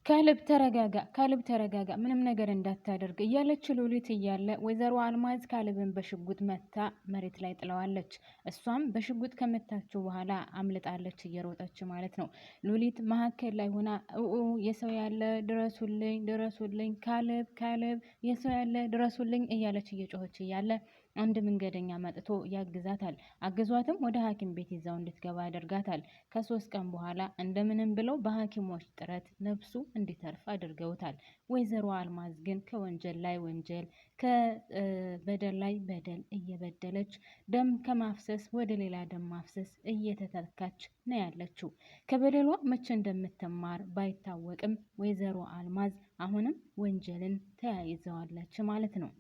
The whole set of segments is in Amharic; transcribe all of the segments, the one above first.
ካሌብ ተረጋጋ፣ ምንም ነገር እንዳታደርግ እያለች ሉሊት እያለ ወይዘሮ አልማዝ ካሌብን በሽጉጥ መታ መሬት ላይ ጥለዋለች። እሷም በሽጉጥ ከመታችው በኋላ አምልጣለች እየሮጠች ማለት ነው። ሉሊት መሀከል ላይ ሆና የሰው ያለ ድረሱልኝ፣ ድረሱልኝ፣ ካሌብ የሰው ያለ ድረሱልኝ እያለች እየጮኸች እያለ አንድ መንገደኛ መጥቶ ያግዛታል። አግዟትም ወደ ሐኪም ቤት ይዛው እንድትገባ ያደርጋታል። ከ3 ቀን በኋላ እንደምንም ብለው በሐኪሞች ጥረት ነፍሱ እንዲተርፍ አድርገውታል። ወይዘሮ አልማዝ ግን ከወንጀል ላይ ወንጀል ከበደል ላይ በደል እየበደለች ደም ከማፍሰስ ወደ ሌላ ደም ማፍሰስ እየተተካች ነው ያለችው። ከበደሏ መቼ እንደምትማር ባይታወቅም ወይዘሮ አልማዝ አሁንም ወንጀልን ተያይዘዋለች ማለት ነው።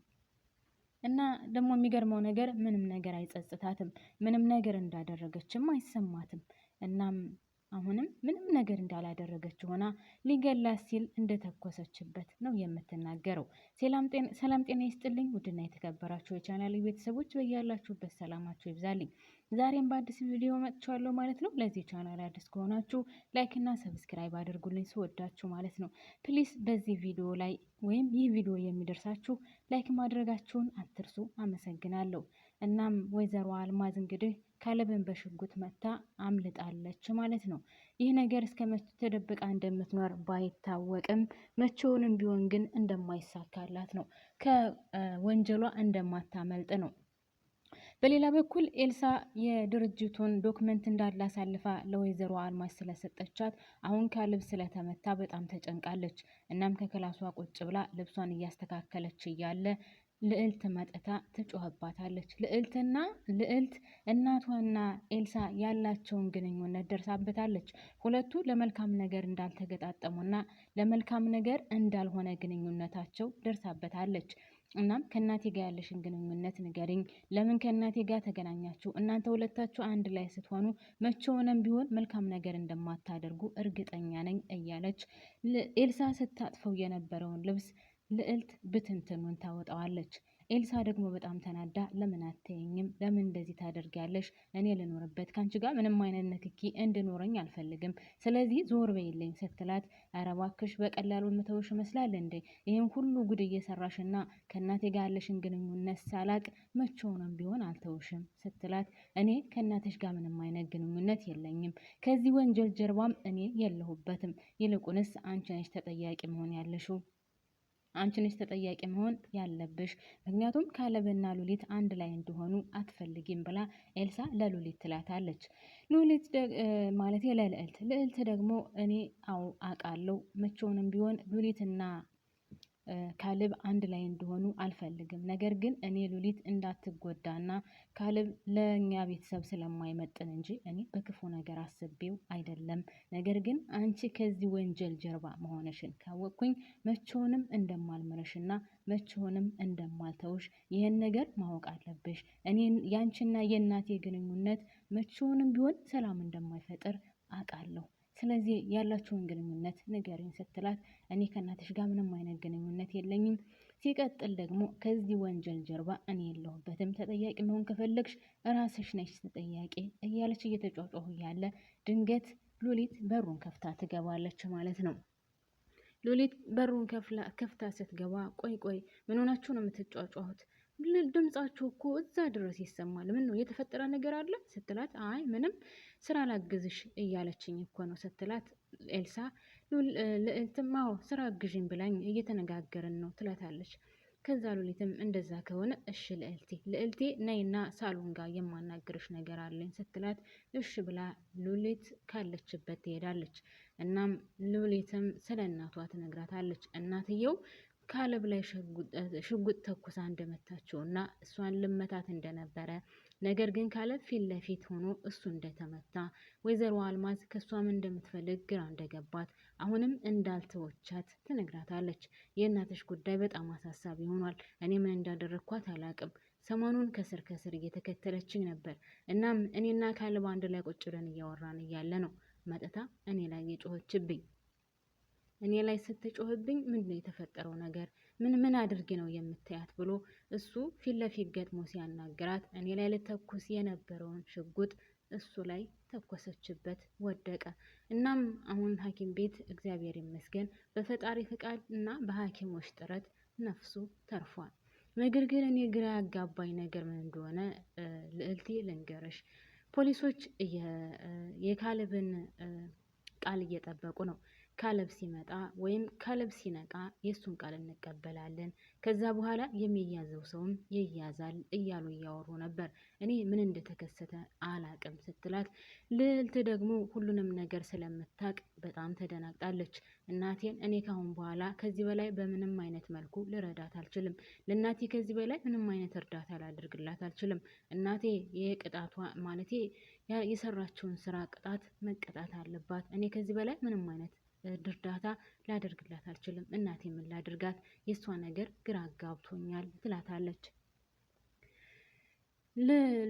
እና ደግሞ የሚገርመው ነገር ምንም ነገር አይጸጽታትም። ምንም ነገር እንዳደረገችም አይሰማትም። እናም አሁንም ምንም ነገር እንዳላደረገች ሆና ሊገላት ሲል እንደተኮሰችበት ነው የምትናገረው። ሰላም ጤና ይስጥልኝ ውድና የተከበራችሁ የቻናል ቤተሰቦች በያላችሁበት ሰላማችሁ ይብዛልኝ። ዛሬም በአዲስ ቪዲዮ መጥቻለሁ ማለት ነው። ለዚህ ቻናል አዲስ ከሆናችሁ ላይክ እና ሰብስክራይብ አድርጉልኝ ስወዳችሁ ማለት ነው። ፕሊስ በዚህ ቪዲዮ ላይ ወይም ይህ ቪዲዮ የሚደርሳችሁ ላይክ ማድረጋችሁን አትርሱ። አመሰግናለሁ። እናም ወይዘሮ አልማዝ እንግዲህ ካሌብን በሽጉጥ መታ አምልጣለች ማለት ነው። ይህ ነገር እስከ መቼ ተደብቃ እንደምትኖር ባይታወቅም መቼውንም ቢሆን ግን እንደማይሳካላት ነው፣ ከወንጀሏ እንደማታመልጥ ነው። በሌላ በኩል ኤልሳ የድርጅቱን ዶክመንት እንዳለ አሳልፋ ለወይዘሮ አልማዝ ስለሰጠቻት አሁን ካሌብ ስለተመታ በጣም ተጨንቃለች። እናም ከክላሷ ቁጭ ብላ ልብሷን እያስተካከለች እያለ ልዕልት መጥታ ትጮህባታለች። ልዕልት እናቷና ኤልሳ ያላቸውን ግንኙነት ደርሳበታለች። ሁለቱ ለመልካም ነገር እንዳልተገጣጠሙና ለመልካም ነገር እንዳልሆነ ግንኙነታቸው ደርሳበታለች። እናም ከእናቴ ጋር ያለሽን ግንኙነት ንገሪኝ፣ ለምን ከእናቴ ጋር ተገናኛችሁ? እናንተ ሁለታችሁ አንድ ላይ ስትሆኑ መቼውንም ቢሆን መልካም ነገር እንደማታደርጉ እርግጠኛ ነኝ እያለች ኤልሳ ስታጥፈው የነበረውን ልብስ ልዕልት ብትንትኑን ታወጣዋለች። ኤልሳ ደግሞ በጣም ተናዳ ለምን አትይኝም? ለምን እንደዚህ ታደርጊያለሽ? እኔ ልኖርበት፣ ከአንቺ ጋር ምንም አይነት ንክኪ እንድኖረኝ አልፈልግም። ስለዚህ ዞር በይልኝ ስትላት ኧረ እባክሽ በቀላሉ የምተውሽ ይመስላል እንዴ? ይህን ሁሉ ጉድ እየሰራሽና ከእናቴ ጋር ያለሽን ግንኙነት ሳላቅ መቼውንም ቢሆን አልተውሽም ስትላት እኔ ከእናትሽ ጋር ምንም አይነት ግንኙነት የለኝም። ከዚህ ወንጀል ጀርባም እኔ የለሁበትም። ይልቁንስ አንቺ ነሽ ተጠያቂ መሆን ያለሽው፣ አንቺ ነሽ ተጠያቂ መሆን ያለብሽ። ምክንያቱም ካሌብና ሉሊት አንድ ላይ እንዲሆኑ አትፈልጊም ብላ ኤልሳ ለሉሊት ትላታለች። ሉሊት ማለት ልዕልት ደግሞ እኔ አውቃለሁ መቼውንም ቢሆን ሉሊትና ካሌብ አንድ ላይ እንዲሆኑ አልፈልግም። ነገር ግን እኔ ሉሊት እንዳትጎዳና ካሌብ ለእኛ ቤተሰብ ስለማይመጥን እንጂ እኔ በክፉ ነገር አስቤው አይደለም። ነገር ግን አንቺ ከዚህ ወንጀል ጀርባ መሆንሽን ካወቅኩኝ መቼውንም እንደማልምረሽና መቼውንም እንደማልተውሽ ይህን ነገር ማወቅ አለብሽ። እኔ ያንቺና የእናቴ ግንኙነት መቼውንም ቢሆን ሰላም እንደማይፈጥር አውቃለሁ። ስለዚህ ያላችሁን ግንኙነት ንገሪኝ ስትላት እኔ ከእናትሽ ጋር ምንም አይነት ግንኙነት የለኝም። ሲቀጥል ደግሞ ከዚህ ወንጀል ጀርባ እኔ የለሁበትም። ተጠያቂ መሆን ከፈለግሽ ራስሽ ነሽ ተጠያቂ እያለች እየተጫጫሁ ያለ ድንገት ሉሊት በሩን ከፍታ ትገባለች ማለት ነው። ሉሊት በሩን ከፍታ ስትገባ ቆይ ምን ሆናችሁ ነው የምትጫጫሁት? ድምጻችሁ እኮ እዛ ድረስ ይሰማል። ምን ነው የተፈጠረ ነገር አለ ስትላት አይ ምንም ስራ ላግዝሽ እያለችኝ እኮ ነው ስትላት ኤልሳ ልዕልትም አዎ ስራ አግዥኝ ብላኝ እየተነጋገርን ነው ትላታለች። ከዛ ሉሊትም እንደዛ ከሆነ እሺ ልዕልቴ ነይና ሳሎን ጋር የማናግርሽ ነገር አለኝ ስትላት እሺ ብላ ሉሊት ካለችበት ትሄዳለች። እናም ሉሊትም ስለ እናቷ ትነግራታለች። እናትየው ካሌብ ላይ ሽጉጥ ተኩሳ እንደመታችው እና እሷን ልመታት እንደነበረ፣ ነገር ግን ካሌብ ፊት ለፊት ሆኖ እሱ እንደተመታ፣ ወይዘሮ አልማዝ ከሷም እንደምትፈልግ ግራ እንደገባት፣ አሁንም እንዳልተወቻት ትነግራታለች። የእናትሽ ጉዳይ በጣም አሳሳቢ ሆኗል። እኔ ምን እንዳደረግኳት አላቅም። ሰሞኑን ከስር እየተከተለችኝ ነበር። እናም እኔና ካሌብ አንድ ላይ ቁጭ ብለን እያወራን እያለ ነው መጥታ እኔ ላይ የጮኸችብኝ። እኔ ላይ ስትጮህብኝ ምንድን ነው የተፈጠረው ነገር? ምን አድርጌ ነው የምታያት ብሎ እሱ ፊት ለፊት ገጥሞ ሲያናግራት እኔ ላይ ልተኩስ የነበረውን ሽጉጥ እሱ ላይ ተኮሰችበት፣ ወደቀ። እናም አሁን ሐኪም ቤት እግዚአብሔር ይመስገን በፈጣሪ ፍቃድ እና በሐኪሞች ጥረት ነፍሱ ተርፏል። ነገር ግን እኔ ግራ ያጋባኝ ነገር ምን እንደሆነ ልዕልቴ ልንገርሽ። ፖሊሶች የካሌብን ቃል እየጠበቁ ነው። ካሌብ ሲመጣ ወይም ካሌብ ሲነቃ የእሱን ቃል እንቀበላለን፣ ከዛ በኋላ የሚያዘው ሰውም ይያዛል እያሉ እያወሩ ነበር። እኔ ምን እንደተከሰተ አላቅም ስትላት፣ ልዕልት ደግሞ ሁሉንም ነገር ስለምታቅ በጣም ተደናግጣለች። እናቴን እኔ ካሁን በኋላ ከዚህ በላይ በምንም አይነት መልኩ ልረዳት አልችልም። ለእናቴ ከዚህ በላይ ምንም አይነት እርዳታ ላደርግላት አልችልም። እናቴ የቅጣቷ ማለቴ የሰራችውን ስራ ቅጣት መቀጣት አለባት። እኔ ከዚህ በላይ ምንም አይነት እርዳታ ላደርግላት አልችልም። እናቴ ምን ላድርጋት? የእሷ ነገር ግራ አጋብቶኛል ትላታለች።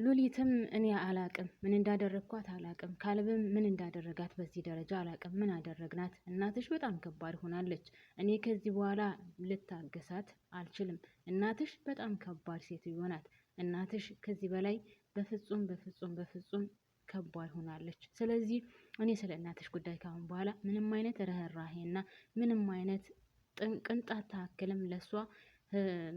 ሉሊትም እኔ አላቅም፣ ምን እንዳደረግኳት አላቅም፣ ካሌብም ምን እንዳደረጋት በዚህ ደረጃ አላቅም። ምን አደረግናት? እናትሽ በጣም ከባድ ሆናለች። እኔ ከዚህ በኋላ ልታገሳት አልችልም። እናትሽ በጣም ከባድ ሴትዮ ናት። እናትሽ ከዚህ በላይ በፍጹም በፍጹም በፍጹም ከባድ ሆናለች። ስለዚህ እኔ ስለ እናትሽ ጉዳይ ካሁን በኋላ ምንም አይነት ርህራሄና ምንም አይነት ቅንጣት ታክልም ለሷ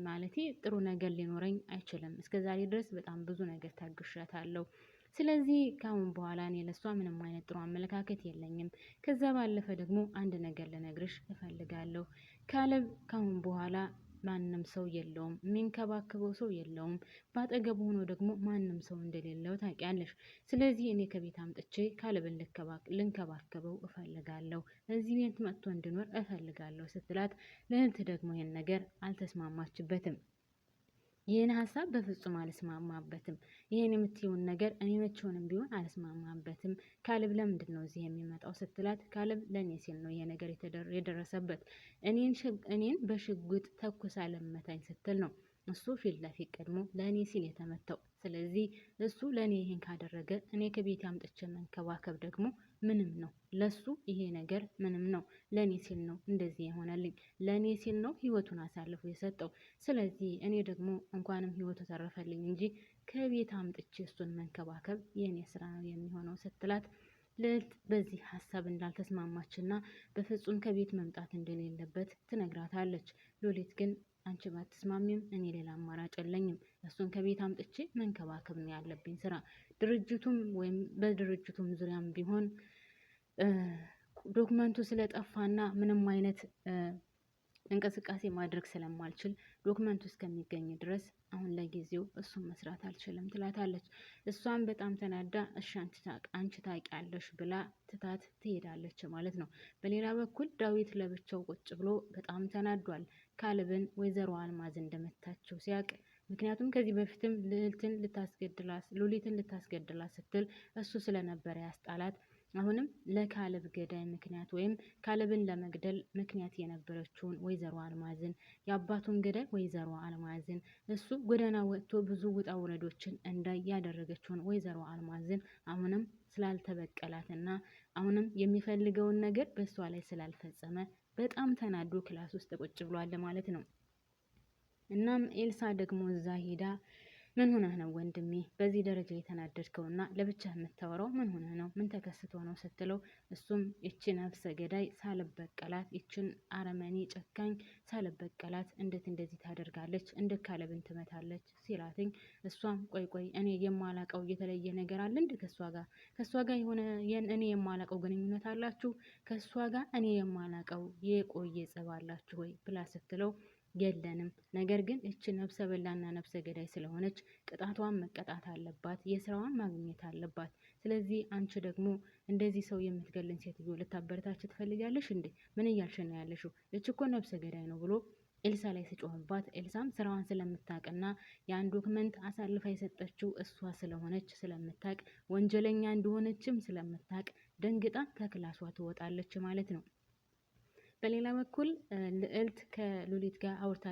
ማለቴ ጥሩ ነገር ሊኖረኝ አይችልም። እስከ ዛሬ ድረስ በጣም ብዙ ነገር ታግሻታለሁ። ስለዚህ ካሁን በኋላ እኔ ለሷ ምንም አይነት ጥሩ አመለካከት የለኝም። ከዛ ባለፈ ደግሞ አንድ ነገር ልነግርሽ እፈልጋለሁ። ካሌብ ካሁን በኋላ ማንም ሰው የለውም፣ የሚንከባከበው ሰው የለውም። ባጠገቡ ሆኖ ደግሞ ማንም ሰው እንደሌለው ታውቂያለሽ። ስለዚህ እኔ ከቤት አምጥቼ ካሌብን ልንከባከበው እፈልጋለሁ፣ እዚህ ቤት መጥቶ እንዲኖር እፈልጋለሁ ስትላት፣ ልዕልት ደግሞ ይህን ነገር አልተስማማችበትም። ይህን ሀሳብ በፍጹም አልስማማበትም። ይህን የምትይውን ነገር እኔ መቼውንም ቢሆን አልስማማበትም። ካሌብ ለምንድን ነው እዚህ የሚመጣው ስትላት፣ ካሌብ ለእኔ ሲል ነው ይሄ ነገር የደረሰበት። እኔን በሽጉጥ ተኩሳ ለመታኝ ስትል ነው እሱ ፊት ለፊት ቀድሞ ለእኔ ሲል የተመታው። ስለዚህ እሱ ለእኔ ይሄን ካደረገ እኔ ከቤት አምጥቼ መንከባከብ ደግሞ ምንም ነው፣ ለሱ ይሄ ነገር ምንም ነው። ለእኔ ሲል ነው እንደዚህ የሆነልኝ፣ ለእኔ ሲል ነው ህይወቱን አሳልፎ የሰጠው። ስለዚህ እኔ ደግሞ እንኳንም ህይወቱ ተረፈልኝ እንጂ ከቤት አምጥቼ እሱን መንከባከብ የእኔ ስራ ነው የሚሆነው ስትላት፣ ልዕልት በዚህ ሀሳብ እንዳልተስማማችና በፍጹም ከቤት መምጣት እንደሌለበት ትነግራታለች። ሉሊት ግን አንቺ ባትስማሚም እኔ ሌላ አማራጭ የለኝም፣ እሱን ከቤት አምጥቼ መንከባከብ ነው ያለብኝ ስራ። ድርጅቱም ወይም በድርጅቱም ዙሪያም ቢሆን ዶክመንቱ ስለጠፋና ምንም አይነት እንቅስቃሴ ማድረግ ስለማልችል ዶክመንቱ እስከሚገኝ ድረስ አሁን ለጊዜው እሱን መስራት አልችልም ትላታለች። እሷም በጣም ተናዳ እሺ አንቺ ታውቂያለሽ ብላ ትታት ትሄዳለች ማለት ነው። በሌላ በኩል ዳዊት ለብቻው ቁጭ ብሎ በጣም ተናዷል። ካሌብን ወይዘሮ አልማዝ እንደመታቸው ሲያውቅ፣ ምክንያቱም ከዚህ በፊትም ሉሊትን ልታስገድላት ስትል እሱ ስለነበረ ያስጣላት፣ አሁንም ለካሌብ ገዳይ ምክንያት ወይም ካሌብን ለመግደል ምክንያት የነበረችውን ወይዘሮ አልማዝን፣ የአባቱን ገዳይ ወይዘሮ አልማዝን፣ እሱ ጎዳና ወጥቶ ብዙ ውጣ ውረዶችን እንዳይ ያደረገችውን ወይዘሮ አልማዝን አሁንም ስላልተበቀላትና አሁንም የሚፈልገውን ነገር በእሷ ላይ ስላልፈጸመ በጣም ተናዶ ክላስ ውስጥ ቁጭ ብሏል ማለት ነው። እናም ኤልሳ ደግሞ እዛ ሄዳ ምን ሆነህ ነው ወንድሜ በዚህ ደረጃ የተናደድከውና ለብቻ የምታወራው ምን ሆነህ ነው? ምን ተከስቶ ነው ስትለው፣ እሱም ይቺ ነፍሰ ገዳይ ሳልበቀላት፣ ይችን አረመኔ ጨካኝ ሳልበቀላት እንዴት እንደዚህ ታደርጋለች? እንዴት ካሌብን ትመታለች? ሲላትኝ፣ እሷም ቆይ እኔ የማላቀው የተለየ ነገር አለ እንዴ ከሷ ጋር የሆነ እኔ የማላቀው ግንኙነት አላችሁ? ከሷ ጋር እኔ የማላቀው የቆየ ጸብ አላችሁ ወይ ብላ ስትለው፣ የለንም፣ ነገር ግን እቺ ነፍሰ በላና ነፍሰ ገዳይ ስለሆነች ቅጣቷን መቀጣት አለባት፣ የስራዋን ማግኘት አለባት። ስለዚህ አንቺ ደግሞ እንደዚህ ሰው የምትገልን ሴትዮ ልታበረታች ትፈልጋለሽ እንዴ? ምን እያልሽ ነው ያለሽው? እቺ እኮ ነፍሰ ገዳይ ነው ብሎ ኤልሳ ላይ ሲጮህባት፣ ኤልሳም ስራዋን ስለምታቅና ያን ዶክመንት አሳልፋ የሰጠችው እሷ ስለሆነች ስለምታቅ፣ ወንጀለኛ እንደሆነችም ስለምታቅ ደንግጣ ከክላሷ ትወጣለች ማለት ነው። በሌላ በኩል ልዕልት ከሉሊት ጋር አውርታ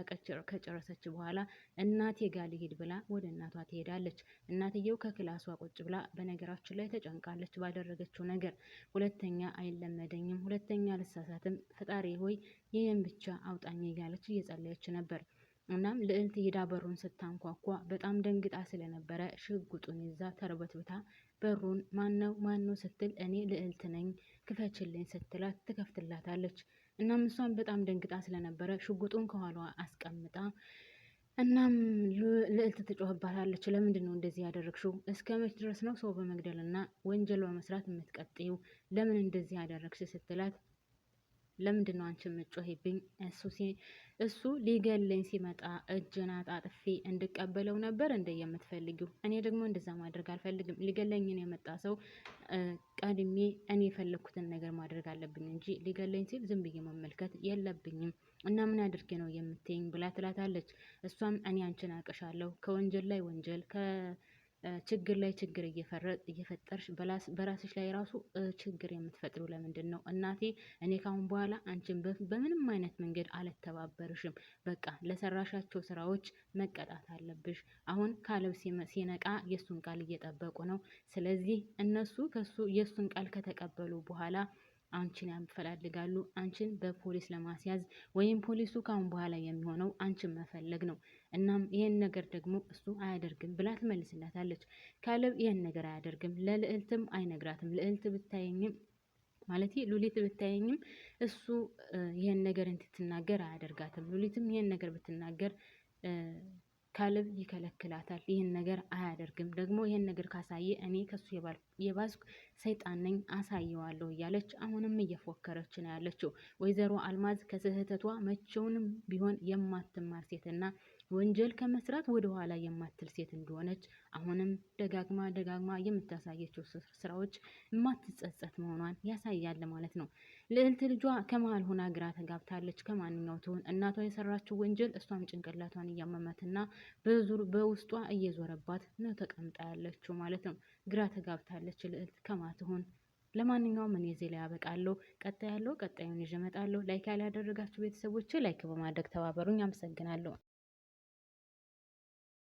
ከጨረሰች በኋላ እናቴ ጋር ልሂድ ብላ ወደ እናቷ ትሄዳለች። እናትየው ከክላሷ ቁጭ ብላ በነገራችን ላይ ተጨንቃለች ባደረገችው ነገር። ሁለተኛ አይለመደኝም፣ ሁለተኛ ልሳሳትም፣ ፈጣሪ ሆይ ይህን ብቻ አውጣኝ እያለች እየጸለየች ነበር። እናም ልዕልት ሄዳ በሩን ስታንኳኳ በጣም ደንግጣ ስለነበረ ሽጉጡን ይዛ ተርበትብታ በሩን ማነው ስትል እኔ ልዕልት ነኝ ክፈችልኝ ስትላት ትከፍትላታለች። እናም እሷን በጣም ደንግጣ ስለነበረ ሽጉጡን ከኋላዋ አስቀምጣ እናም ልዕልት ትጮህባታለች። ለምንድን ነው እንደዚህ ያደረግሽው? እስከ መች ድረስ ነው ሰው በመግደልና ወንጀል በመስራት የምትቀጥዩ? ለምን እንደዚህ ያደረግሽ ስትላት ለምንድን ነው አንቺ የምትጮሂብኝ? እሱ ሊገለኝ ሲመጣ እጅን አጣጥፌ እንድቀበለው ነበር እንደ የምትፈልጊው? እኔ ደግሞ እንደዛ ማድረግ አልፈልግም። ሊገለኝን የመጣ ሰው ቀድሜ እኔ የፈለግኩትን ነገር ማድረግ አለብኝ እንጂ ሊገለኝ ሲል ዝም ብዬ መመልከት የለብኝም። እና ምን አድርጌ ነው የምትይኝ ብላ ትላታለች። እሷም እኔ አንቺን አውቅሻለሁ፣ ከወንጀል ላይ ወንጀል ችግር ላይ ችግር እየፈጠርሽ በራስሽ ላይ ራሱ ችግር የምትፈጥሪው ለምንድን ነው? እናቴ እኔ ካሁን በኋላ አንቺን በምንም አይነት መንገድ አልተባበርሽም። በቃ ለሰራሻቸው ስራዎች መቀጣት አለብሽ። አሁን ካሌብ ሲነቃ የእሱን ቃል እየጠበቁ ነው። ስለዚህ እነሱ የእሱን ቃል ከተቀበሉ በኋላ አንቺን ያፈላልጋሉ። አንቺን በፖሊስ ለማስያዝ ወይም ፖሊሱ ካሁን በኋላ የሚሆነው አንቺን መፈለግ ነው። እናም ይሄን ነገር ደግሞ እሱ አያደርግም ብላ ትመልስላታለች። ካሌብ ይሄን ነገር አያደርግም፣ ለልዕልትም አይነግራትም። ልዕልት ብታየኝም ማለት ሉሊት ብታየኝም እሱ ይሄን ነገር እንድትናገር አያደርጋትም። ሉሊትም ይሄን ነገር ብትናገር ካሌብ ይከለክላታል። ይህን ነገር አያደርግም። ደግሞ ይህን ነገር ካሳየ እኔ ከሱ የባስኩ ሰይጣን ነኝ አሳየዋለሁ እያለች አሁንም እየፎከረች ነው ያለችው። ወይዘሮ አልማዝ ከስህተቷ መቼውንም ቢሆን የማትማር ሴትና ወንጀል ከመስራት ወደ ኋላ የማትል ሴት እንደሆነች አሁንም ደጋግማ የምታሳየችው ስራዎች የማትጸጸት መሆኗን ያሳያል ማለት ነው። ልዕልት ልጇ ከመሀል ሆና ግራ ተጋብታለች። ከማንኛው ትሆን እናቷ የሰራችው ወንጀል እሷም ጭንቅላቷን እያመማትና በውስጧ እየዞረባት ነው ተቀምጣ ያለችው ማለት ነው። ግራ ተጋብታለች ልዕልት ከማትሆን። ለማንኛውም እኔ እዚህ ላይ ያበቃለሁ። ቀጣዩን ይዤ እመጣለሁ። ላይክ ያላደረጋችሁ ቤተሰቦች ላይክ በማድረግ ተባበሩኝ። አመሰግናለሁ።